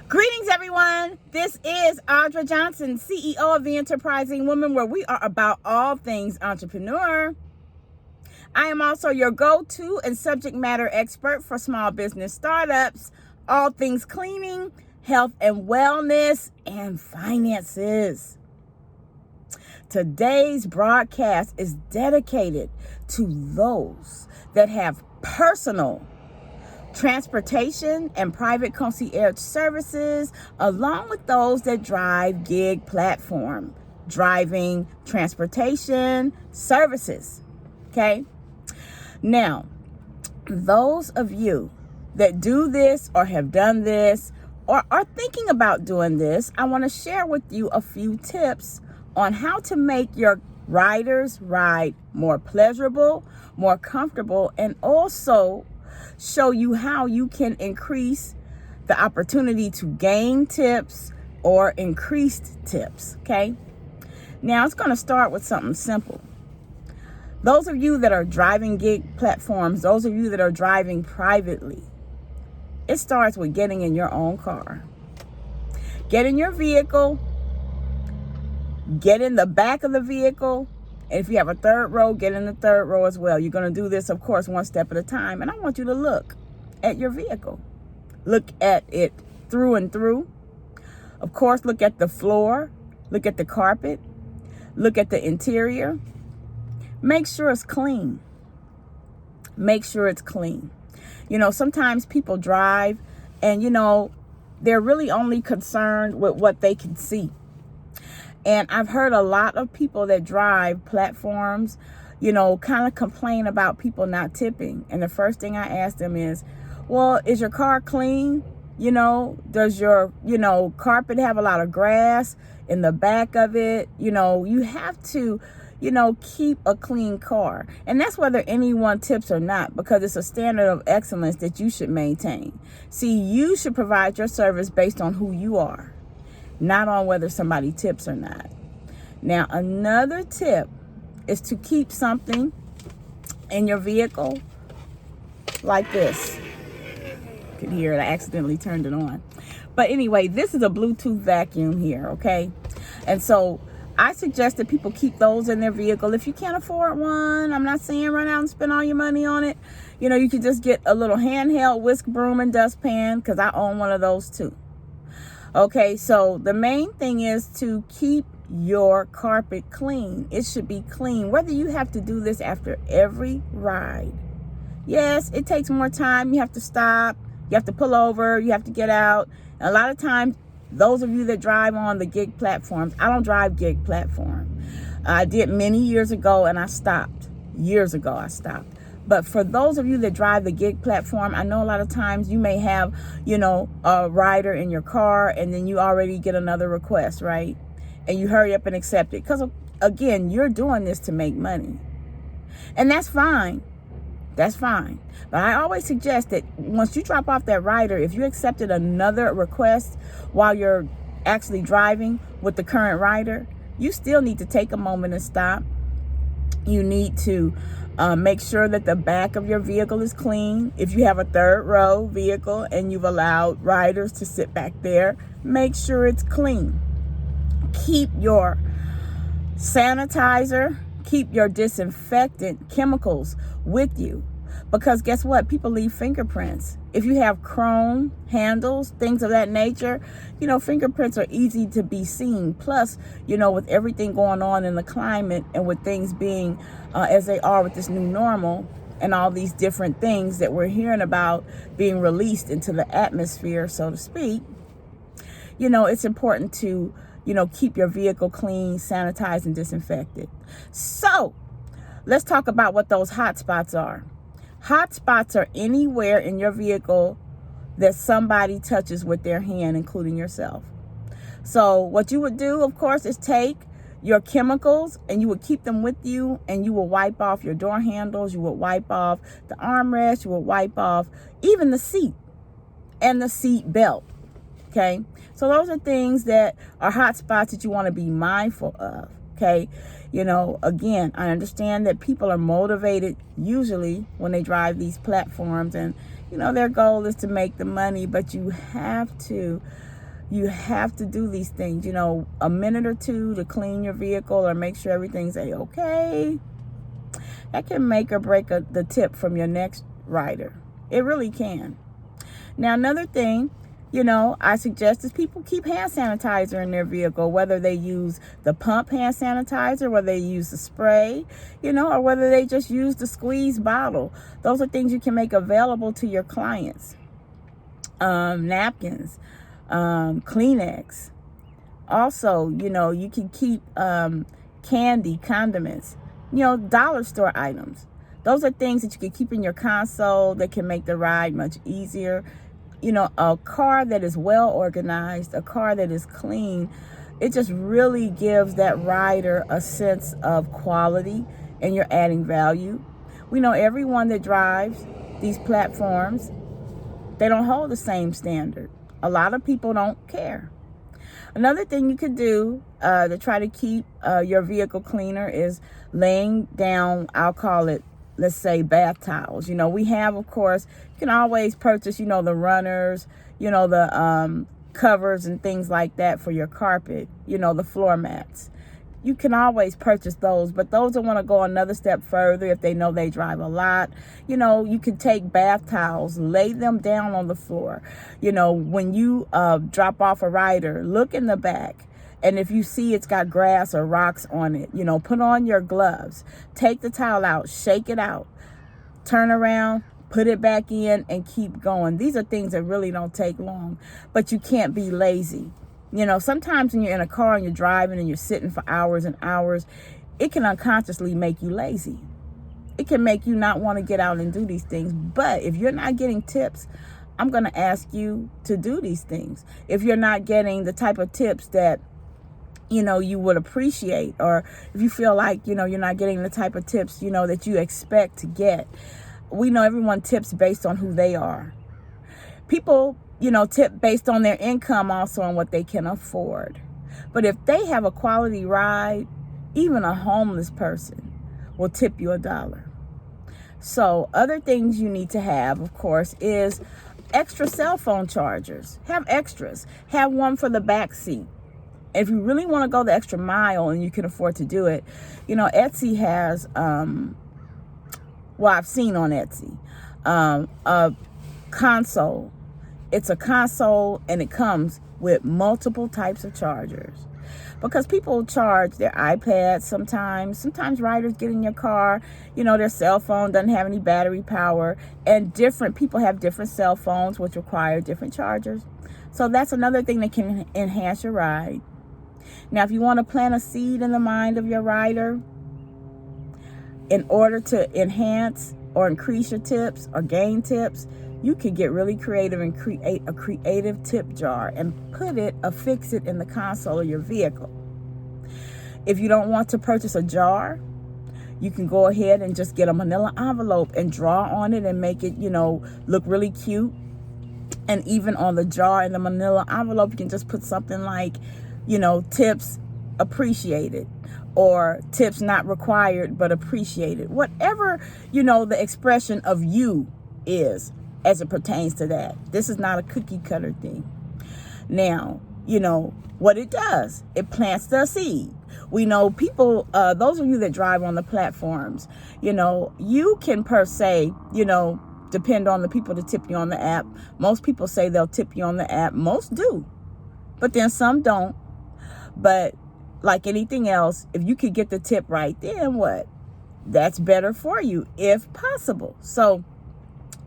Greetings, everyone. This is Audra Johnson, CEO of The Enterprising Woman, where we are about all things entrepreneur. I am also your go-to and subject matter expert for small business startups, all things cleaning, health and wellness, and finances. Today's broadcast is dedicated to those that have personal transportation and private concierge services, along with those that drive gig platform, driving transportation services. Okay. Now, those of you that do this or have done this or are thinking about doing this, I want to share with you a few tips on how to make your rider's ride more pleasurable, more comfortable, and also show you how you can increase the opportunity to gain tips or increased tips. Okay. Now it's going to start with something simple. Those of you that are driving gig platforms, those of you that are driving privately, it starts with getting in your own car. Get in your vehicle, get in the back of the vehicle. And if you have a third row, get in the third row as well. You're going to do this, of course, one step at a time. And I want you to look at your vehicle. Look at it through and through. Of course, look at the floor. Look at the carpet. Look at the interior. Make sure it's clean. Make sure it's clean. You know, sometimes people drive and, they're really only concerned with what they can see. And I've heard a lot of people that drive platforms, kind of complain about people not tipping. And the first thing I ask them is, well, is your car clean? Does your, carpet have a lot of grass in the back of it? You have to, keep a clean car. And that's whether anyone tips or not, because it's a standard of excellence that you should maintain. See, you should provide your service based on who you are, not on whether somebody tips or not. Now, another tip is to keep something in your vehicle like this. You can hear it. I accidentally turned it on. But anyway, this is a Bluetooth vacuum here, okay? And so I suggest that people keep those in their vehicle. If you can't afford one, I'm not saying run out and spend all your money on it. You can just get a little handheld whisk broom and dustpan, because I own one of those too. Okay, so the main thing is to keep your carpet clean. It should be clean, whether you have to do this after every ride. Yes, it takes more time. You have to stop. You have to pull over. You have to get out. And a lot of times, those of you that drive on the gig platforms, I don't drive gig platform. I did many years ago and I stopped. Years ago, I stopped. But for those of you that drive the gig platform, I know a lot of times you may have, a rider in your car and then you already get another request, right? And you hurry up and accept it. Because, again, you're doing this to make money. And that's fine. That's fine. But I always suggest that once you drop off that rider, if you accepted another request while you're actually driving with the current rider, you still need to take a moment and stop. You need to make sure that the back of your vehicle is clean. If you have a third row vehicle and you've allowed riders to sit back there, make sure it's clean. Keep your sanitizer, keep your disinfectant chemicals with you. Because guess what? People leave fingerprints. If you have chrome handles, things of that nature, fingerprints are easy to be seen. Plus, with everything going on in the climate and with things being as they are with this new normal and all these different things that we're hearing about being released into the atmosphere, so to speak, it's important to, keep your vehicle clean, sanitized, and disinfected. So let's talk about what those hot spots are. Hot spots are anywhere in your vehicle that somebody touches with their hand, including yourself. So what you would do, of course, is take your chemicals and you would keep them with you, and you will wipe off your door handles. You will wipe off the armrest. You will wipe off even the seat and the seat belt. Okay. So those are things that are hot spots that you want to be mindful of. Okay. Again, I understand that people are motivated usually when they drive these platforms, and, their goal is to make the money, but you have to You have to do these things, a minute or two to clean your vehicle or make sure everything's okay. That can make or break the tip from your next rider. It really can. Now, another thing, I suggest is people keep hand sanitizer in their vehicle, whether they use the pump hand sanitizer, whether they use the spray, or whether they just use the squeeze bottle. Those are things you can make available to your clients. Napkins, Kleenex. Also, you can keep candy, condiments, dollar store items. Those are things that you can keep in your console that can make the ride much easier. A car that is well organized, a car that is clean, it just really gives that rider a sense of quality, and you're adding value. We know everyone that drives these platforms, they don't hold the same standard. A lot of people don't care. Another thing you could do to try to keep your vehicle cleaner is laying down, I'll call it, let's say, bath towels. We have, of course, you can always purchase, the runners, the covers and things like that for your carpet, the floor mats. You can always purchase those, but those that want to go another step further, if they know they drive a lot, you can take bath towels, lay them down on the floor. When you drop off a rider, look in the back. And if you see it's got grass or rocks on it, put on your gloves, take the towel out, shake it out, turn around, put it back in, and keep going. These are things that really don't take long, but you can't be lazy. Sometimes when you're in a car and you're driving and you're sitting for hours and hours, it can unconsciously make you lazy. It can make you not want to get out and do these things. But if you're not getting tips, I'm going to ask you to do these things. If you're not getting the type of tips that you would appreciate, or if you feel like, you're not getting the type of tips, that you expect to get. We know everyone tips based on who they are. People, tip based on their income, also on what they can afford. But if they have a quality ride, even a homeless person will tip you $1. So other things you need to have, of course, is extra cell phone chargers. Have extras. Have one for the back seat. If you really want to go the extra mile and you can afford to do it, Etsy has, I've seen on Etsy, a console. It's a console and it comes with multiple types of chargers. Because people charge their iPads sometimes. Sometimes riders get in your car, their cell phone doesn't have any battery power. And different people have different cell phones which require different chargers. So that's another thing that can enhance your ride. Now, if you want to plant a seed in the mind of your rider in order to enhance or increase your tips or gain tips, you can get really creative and create a creative tip jar and affix it in the console of your vehicle. If you don't want to purchase a jar, you can go ahead and just get a manila envelope and draw on it and make it, look really cute. And even on the jar and the manila envelope, you can just put something like, tips appreciated, or tips not required but appreciated. Whatever, the expression of you is as it pertains to that. This is not a cookie cutter thing. Now, what it does, it plants the seed. We know people, those of you that drive on the platforms, you can per se, depend on the people that tip you on the app. Most people say they'll tip you on the app. Most do, but then some don't. But like anything else, if you could get the tip right, then what? That's better for you if possible. So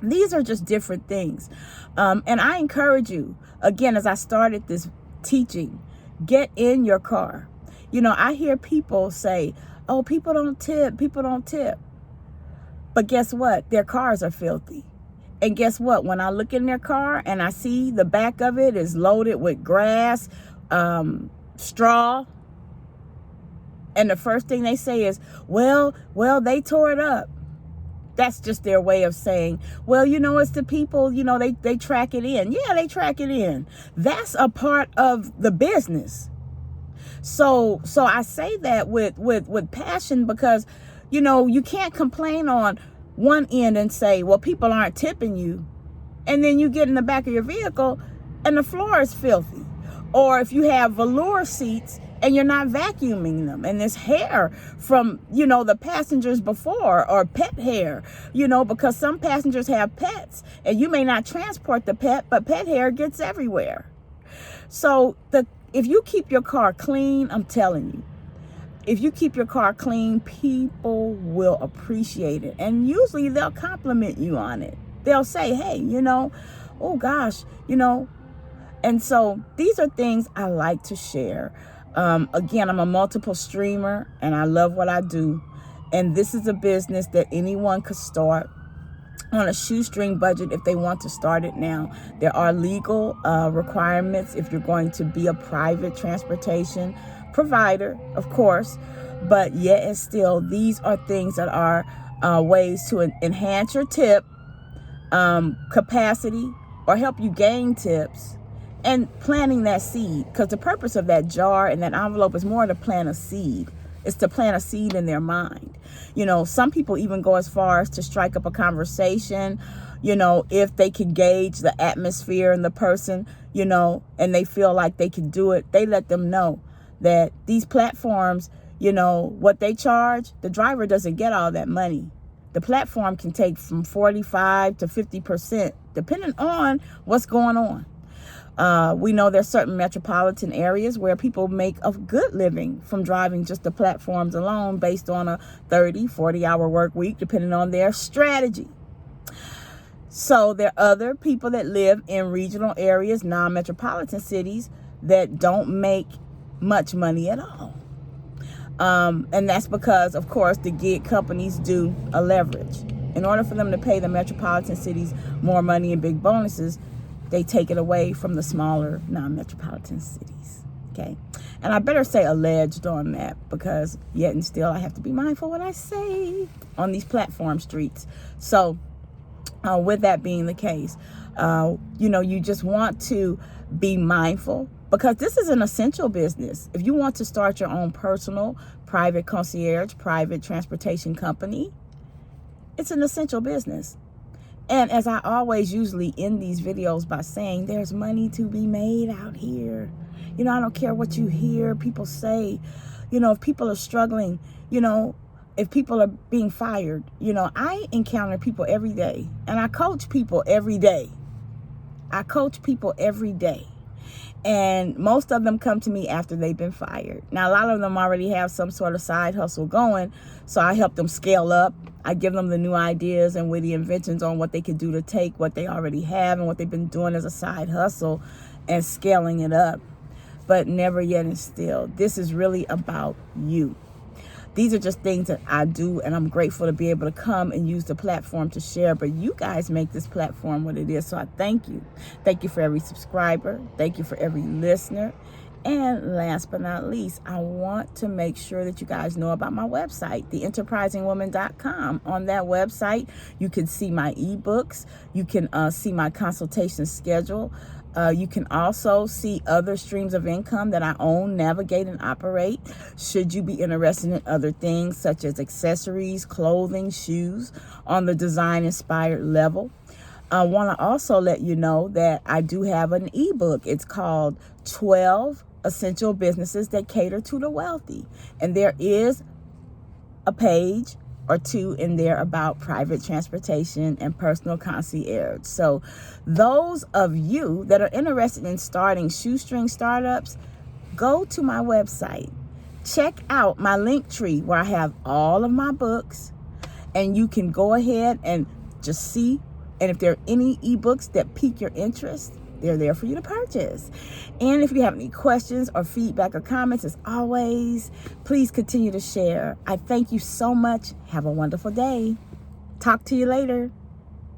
these are just different things. And I encourage you, again, as I started this teaching, get in your car. I hear people say, oh, people don't tip. But guess what? Their cars are filthy. And guess what? When I look in their car and I see the back of it is loaded with grass, straw, and the first thing they say is, well, they tore it up. That's just their way of saying, well, it's the people, they track it in. Yeah, they track it in. That's a part of the business. So I say that with passion because, you can't complain on one end and say, well, people aren't tipping you. And then you get in the back of your vehicle and the floor is filthy. Or if you have velour seats and you're not vacuuming them, and there's hair from, the passengers before, or pet hair, because some passengers have pets and you may not transport the pet, but pet hair gets everywhere. So if you keep your car clean, I'm telling you, if you keep your car clean, people will appreciate it. And usually they'll compliment you on it. They'll say, hey, oh gosh, And so these are things I like to share. Again, I'm a multiple streamer and I love what I do. And this is a business that anyone could start on a shoestring budget if they want to start it now. There are legal requirements if you're going to be a private transportation provider, of course. But yet and still, these are things that are ways to enhance your tip capacity or help you gain tips. And planting that seed, because the purpose of that jar and that envelope is more to plant a seed. It's to plant a seed in their mind. Some people even go as far as to strike up a conversation, if they can gauge the atmosphere and the person, and they feel like they can do it. They let them know that these platforms, what they charge, the driver doesn't get all that money. The platform can take from 45 to 50%, depending on what's going on. We know there's certain metropolitan areas where people make a good living from driving just the platforms alone based on a 30, 40-hour work week, depending on their strategy. So there are other people that live in regional areas, non-metropolitan cities, that don't make much money at all. And that's because, of course, the gig companies do a leverage. In order for them to pay the metropolitan cities more money and big bonuses, they take it away from the smaller non-metropolitan cities. Okay. And I better say alleged on that, because yet and still I have to be mindful what I say on these platform streets. So with that being the case, you just want to be mindful, because this is an essential business. If you want to start your own personal private concierge, private transportation company, it's an essential business. And as I always usually end these videos by saying, there's money to be made out here. I don't care what you hear people say. If people are struggling, if people are being fired, I encounter people every day, and I coach people every day. And most of them come to me after they've been fired. Now, a lot of them already have some sort of side hustle going, so I help them scale up. I give them the new ideas and witty inventions on what they can do to take what they already have and what they've been doing as a side hustle and scaling it up. But never yet and still, this is really about you. These are just things that I do, and I'm grateful to be able to come and use the platform to share. But you guys make this platform what it is, so I thank you. Thank you for every subscriber. Thank you for every listener. And last but not least, I want to make sure that you guys know about my website, theenterprisingwoman.com. On that website, you can see my ebooks. You can see my consultation schedule. You can also see other streams of income that I own, navigate, and operate. Should you be interested in other things such as accessories, clothing, shoes on the design-inspired level. I want to also let you know that I do have an ebook. It's called 12 Essential Businesses That Cater to the Wealthy. And there is a page or two in there about private transportation and personal concierge. So those of you that are interested in starting shoestring startups, go to my website. Check out my link tree where I have all of my books, and you can go ahead and just see. And if there are any ebooks that pique your interest, they're there for you to purchase. And if you have any questions or feedback or comments, as always, please continue to share. I thank you so much. Have a wonderful day. Talk to you later.